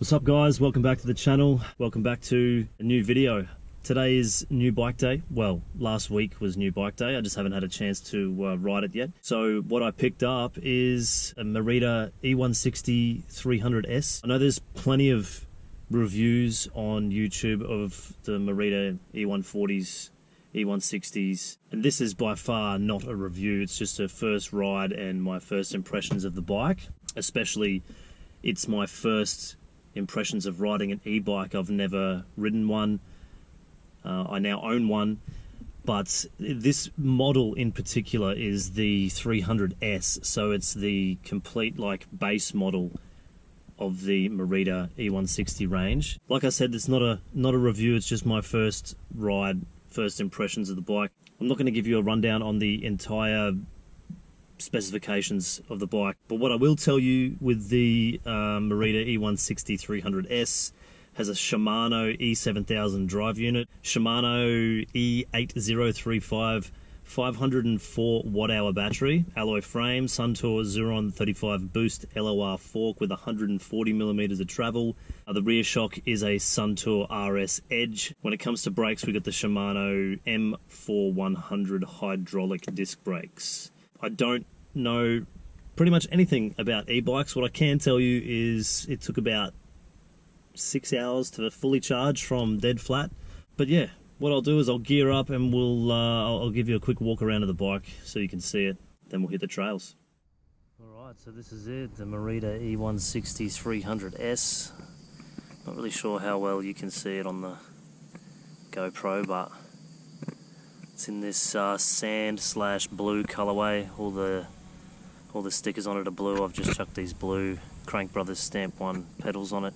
What's up guys, welcome back to the channel, welcome back to a new video. Today is new bike day. Well, last week was new bike day, I just haven't had a chance to ride it yet. So what I picked up is a Merida E160 300S. I know there's plenty of reviews on YouTube of the Merida E140s, E160s, and this is by far not a review, it's just a first ride and my first impressions of the bike. Especially, it's my first impressions of riding an e-bike. I've never ridden one. I now own one, but this model in particular is the 300S, so it's the complete like base model of the Merida E160 range. Like I said, it's not a review, it's just my first ride, first impressions of the bike. I'm not going to give you a rundown on the entire specifications of the bike, but what I will tell you with the Merida E160 300S has a Shimano E7000 drive unit, Shimano E8035 504 watt-hour battery, alloy frame, Suntour Xuron 35 boost LOR fork with 140 millimeters of travel. The rear shock is a Suntour RS Edge. When it comes to brakes, we got the Shimano M4100 hydraulic disc brakes. I don't know pretty much anything about e-bikes. What I can tell you is it took about 6 hours to fully charge from dead flat. But yeah, what I'll do is I'll gear up and I'll give you a quick walk around of the bike so you can see it. Then we'll hit the trails. Alright, so this is it, the Merida E160 300S. Not really sure how well you can see it on the GoPro, but it's in this sand/blue colorway. All the stickers on it are blue. I've just chucked these blue Crank Brothers Stamp 1 pedals on it.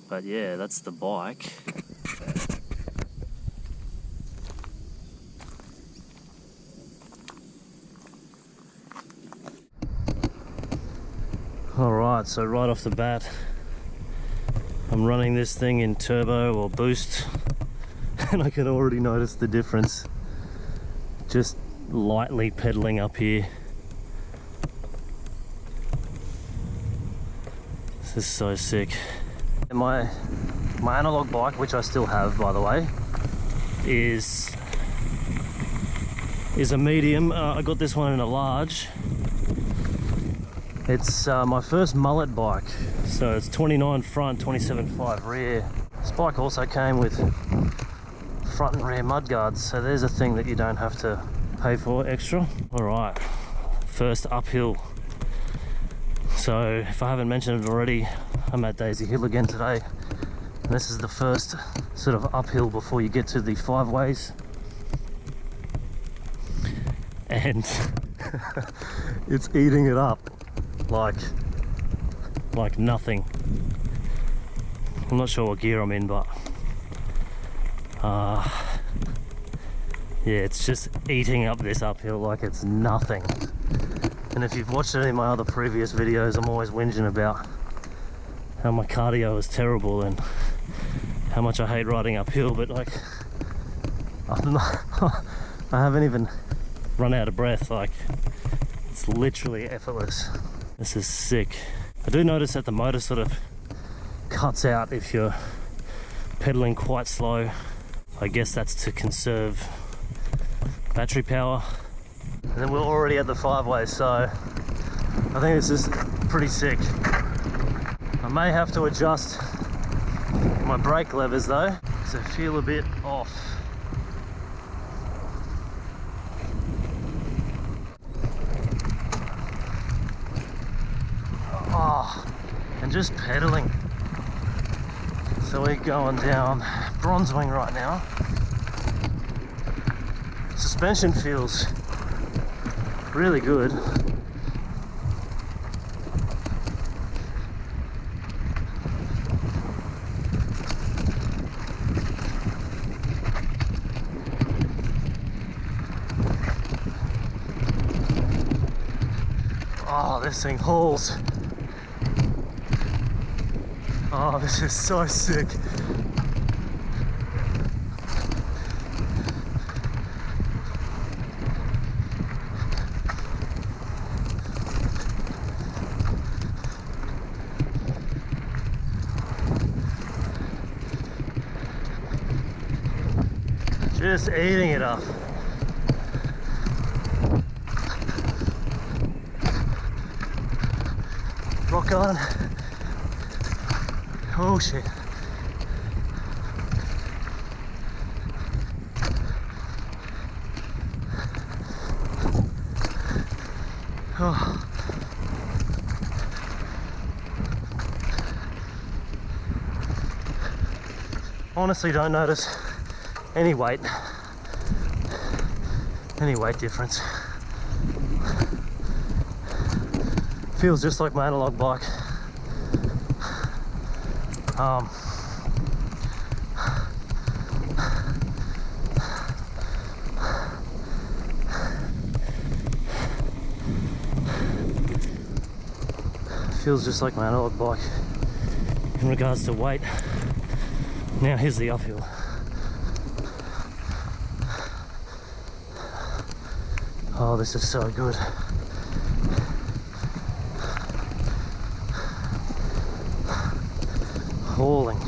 But yeah, that's the bike. Alright, so right off the bat, I'm running this thing in turbo or boost, and I can already notice the difference. Just lightly pedaling up here. This is so sick. And my analog bike, which I still have by the way, is a medium. I got this one in a large. It's my first mullet bike, so it's 29 front, 27.5 rear. This bike also came with front and rear mudguards, so there's a thing that you don't have to pay for extra. Alright, first uphill. So if I haven't mentioned it already, I'm at Daisy Hill again today, and this is the first sort of uphill before you get to the 5 ways, and it's eating it up like nothing. I'm not sure what gear I'm in, but yeah, it's just eating up this uphill like it's nothing. And if you've watched any of my other previous videos, I'm always whinging about how my cardio is terrible and how much I hate riding uphill, but like I haven't even run out of breath. Like, it's literally effortless. This is sick. I do notice that the motor sort of cuts out if you're pedaling quite slow. I guess that's to conserve battery power. And then we're already at the 5 ways, so I think this is pretty sick. I may have to adjust my brake levers though, because I feel a bit off. Oh, and just pedaling. So we're going down Bronzewing right now. Suspension feels really good. Oh, this thing hauls. Oh, this is so sick. just eating it up. Rock garden. Oh shit. Oh. Honestly, don't notice any weight difference. Feels just like my analog bike. Feels just like my analog bike in regards to weight. Now here's the uphill. Oh, this is so good. Hauling.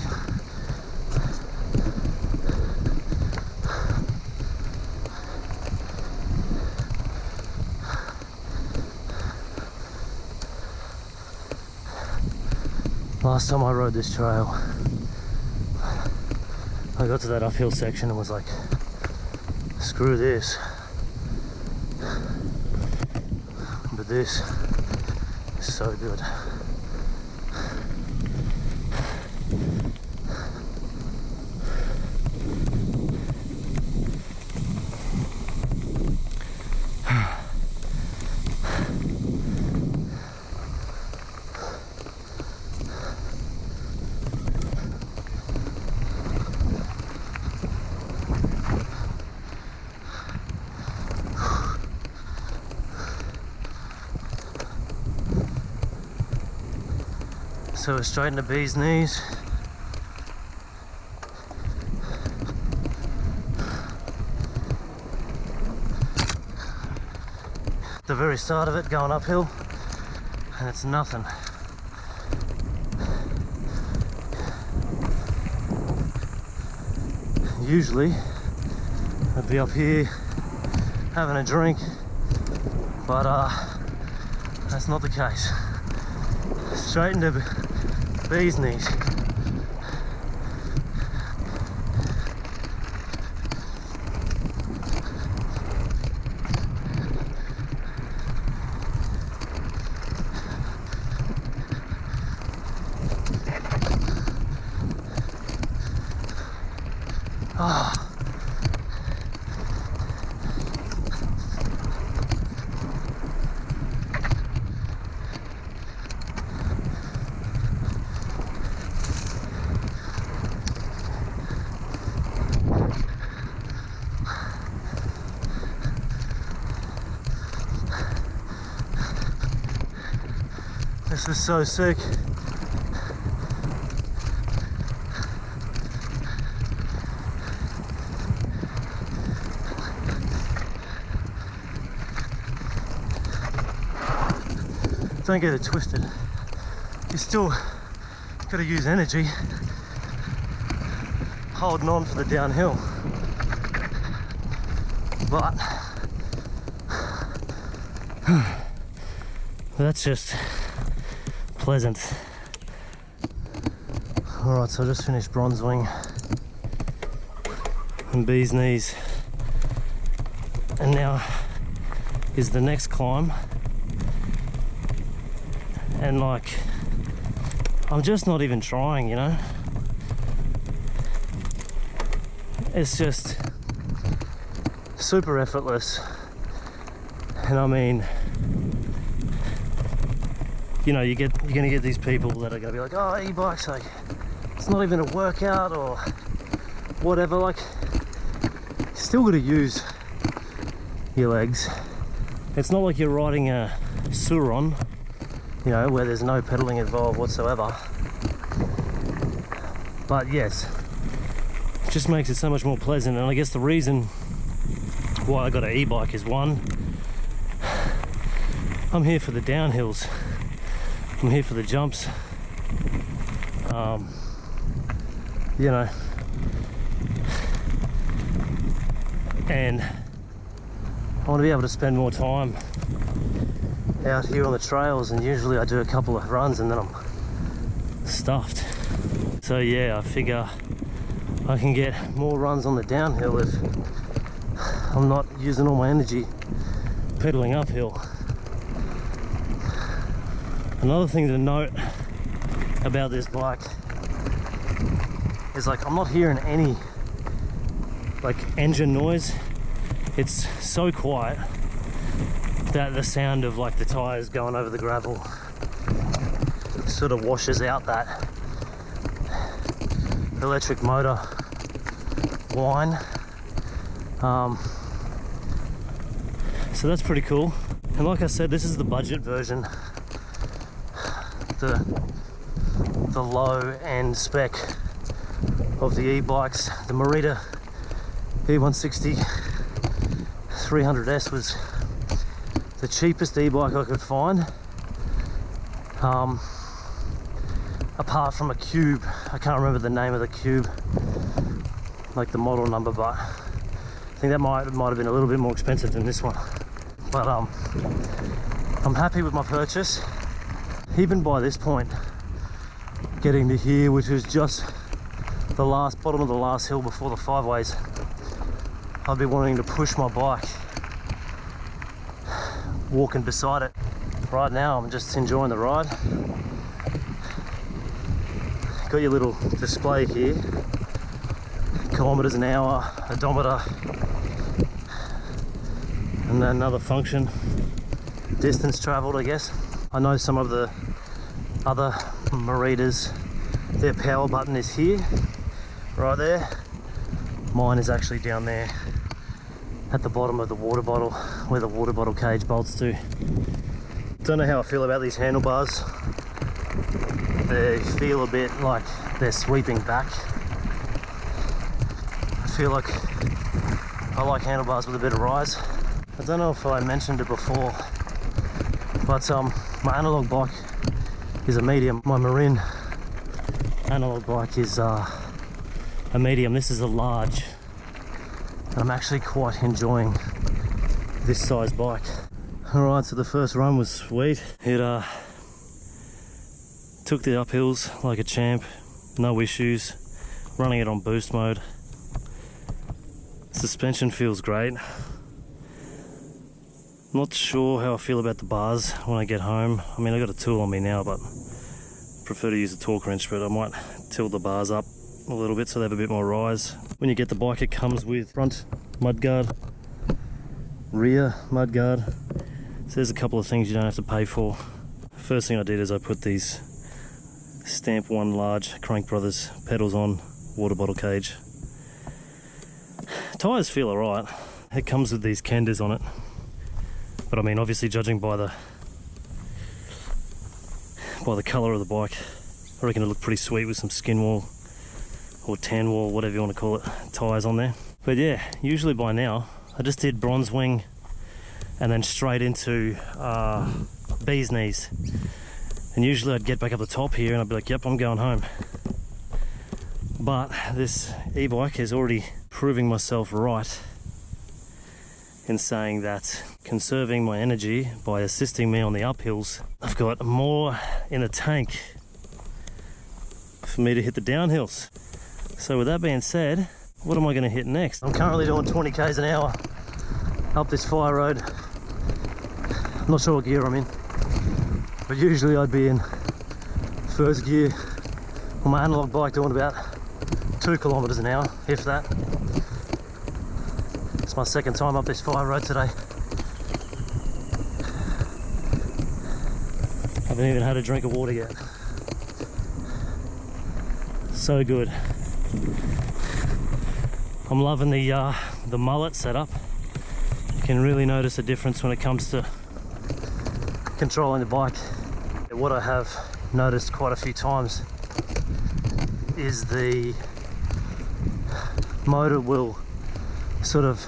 Last time I rode this trail, I got to that uphill section and was like, screw this. But this is so good. So we're straight into B's knees. The very start of it going uphill, and it's nothing. Usually I'd be up here having a drink, but that's not the case. Straight into B's knees. Oh. This is so sick. Don't get it twisted. You still got to use energy holding on for the downhill. But that's just pleasant. Alright, so I just finished bronze wing and B's knees, and now is the next climb, and like I'm just not even trying, you know. It's just super effortless, and I mean, you know, you're gonna get these people that are gonna be like, oh, e-bikes, like, it's not even a workout or whatever. Like, you still gotta use your legs. It's not like you're riding a Suron, you know, where there's no pedaling involved whatsoever. But yes, it just makes it so much more pleasant. And I guess the reason why I got an e-bike is, one, I'm here for the downhills. I'm here for the jumps. You know, and I want to be able to spend more time out here on the trails, and usually I do a couple of runs and then I'm stuffed. So yeah, I figure I can get more runs on the downhill if I'm not using all my energy pedaling uphill. Another thing to note about this bike is like I'm not hearing any like engine noise. It's so quiet that the sound of like the tires going over the gravel sort of washes out that electric motor whine. So that's pretty cool. And like I said, this is the budget version, the low end spec of the e-bikes. The Merida E160 300S was the cheapest e-bike I could find, apart from a Cube. I can't remember the name of the Cube, like the model number, but I think that might have been a little bit more expensive than this one. But I'm happy with my purchase. Even by this point, getting to here, which is just the last bottom of the last hill before the 5-ways, I'll be wanting to push my bike, walking beside it. Right now I'm just enjoying the ride. Got your little display here, kilometers an hour, odometer, and then another function, distance traveled, I guess. I know some of the other Meridas, their power button is here, right there. Mine is actually down there at the bottom of the water bottle, where the water bottle cage bolts to. Don't know how I feel about these handlebars. They feel a bit like they're sweeping back. I feel like I like handlebars with a bit of rise. I don't know if I mentioned it before, but my analog bike is a medium. My Marin analog bike is a medium. This is a large. And I'm actually quite enjoying this size bike. Alright, so the first run was sweet. It took the uphills like a champ, no issues, running it on boost mode. Suspension feels great. Not sure how I feel about the bars when I get home. I mean, I got a tool on me now, but prefer to use a torque wrench, but I might tilt the bars up a little bit so they have a bit more rise. When you get the bike, it comes with front mudguard, rear mudguard. So there's a couple of things you don't have to pay for. First thing I did is I put these Stamp 1 large Crank Brothers pedals on water bottle cage. Tyres feel alright. It comes with these Kenders on it. But I mean, obviously judging by the colour of the bike, I reckon it'll look pretty sweet with some skin wall or tan wall, whatever you want to call it, tyres on there. But yeah, usually by now, I just did bronze wing and then straight into bee's knees. And usually I'd get back up the top here and I'd be like, yep, I'm going home. But this e-bike is already proving myself right in saying that conserving my energy by assisting me on the uphills, I've got more in the tank for me to hit the downhills. So with that being said, what am I going to hit next? I'm currently doing 20 k's an hour up this fire road. I'm not sure what gear I'm in, but usually I'd be in first gear on my analog bike doing about 2 kilometers an hour, if that. It's my second time up this fire road today. Haven't even had a drink of water yet. So good. I'm loving the mullet setup. You can really notice a difference when it comes to controlling the bike. What I have noticed quite a few times is the motor will sort of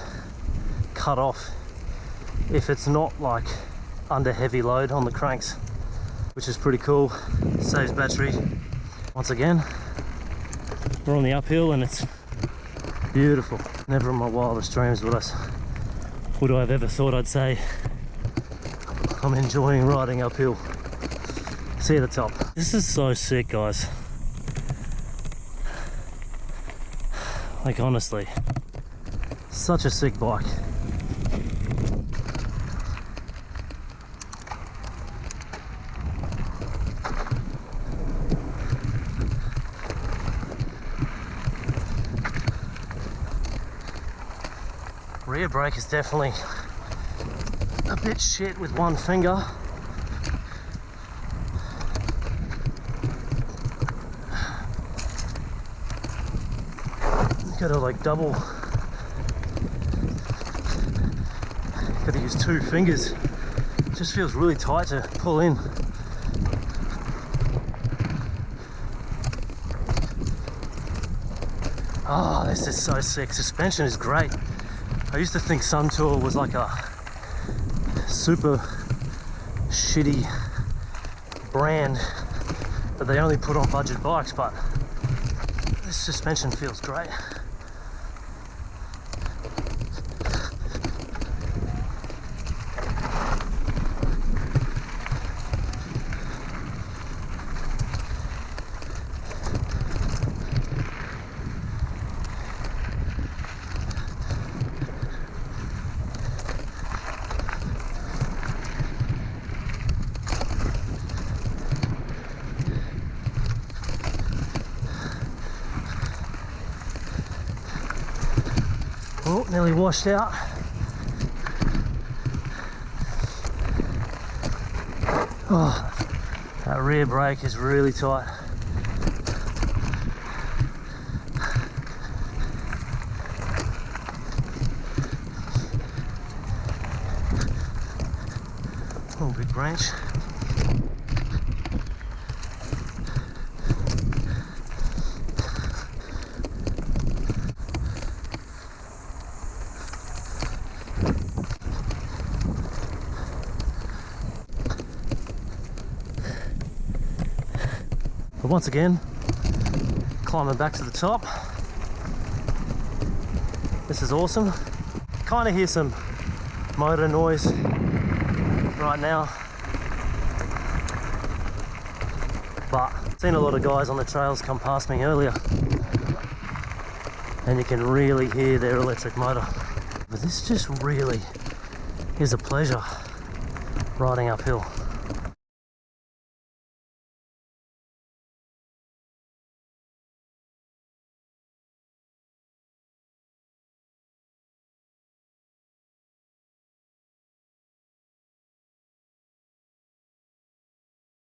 cut off if it's not like under heavy load on the cranks, which is pretty cool. Saves battery. Once again, we're on the uphill and it's Beautiful. Never in my wildest dreams would I have ever thought I'd say I'm enjoying riding uphill. See you at the top. This is so sick, guys. Like, honestly, such a sick bike. Rear brake is definitely a bit shit with one finger. Gotta like double, gotta use two fingers. It just feels really tight to pull in. Oh, this is so sick. Suspension is great. I used to think Sun Tour was like a super shitty brand that they only put on budget bikes, but this suspension feels great. Oh, nearly washed out. Oh, that rear brake is really tight. Oh, big branch. But once again, climbing back to the top. This is awesome. Kind of hear some motor noise right now, but I've seen a lot of guys on the trails come past me earlier, and you can really hear their electric motor. But this just really is a pleasure riding uphill.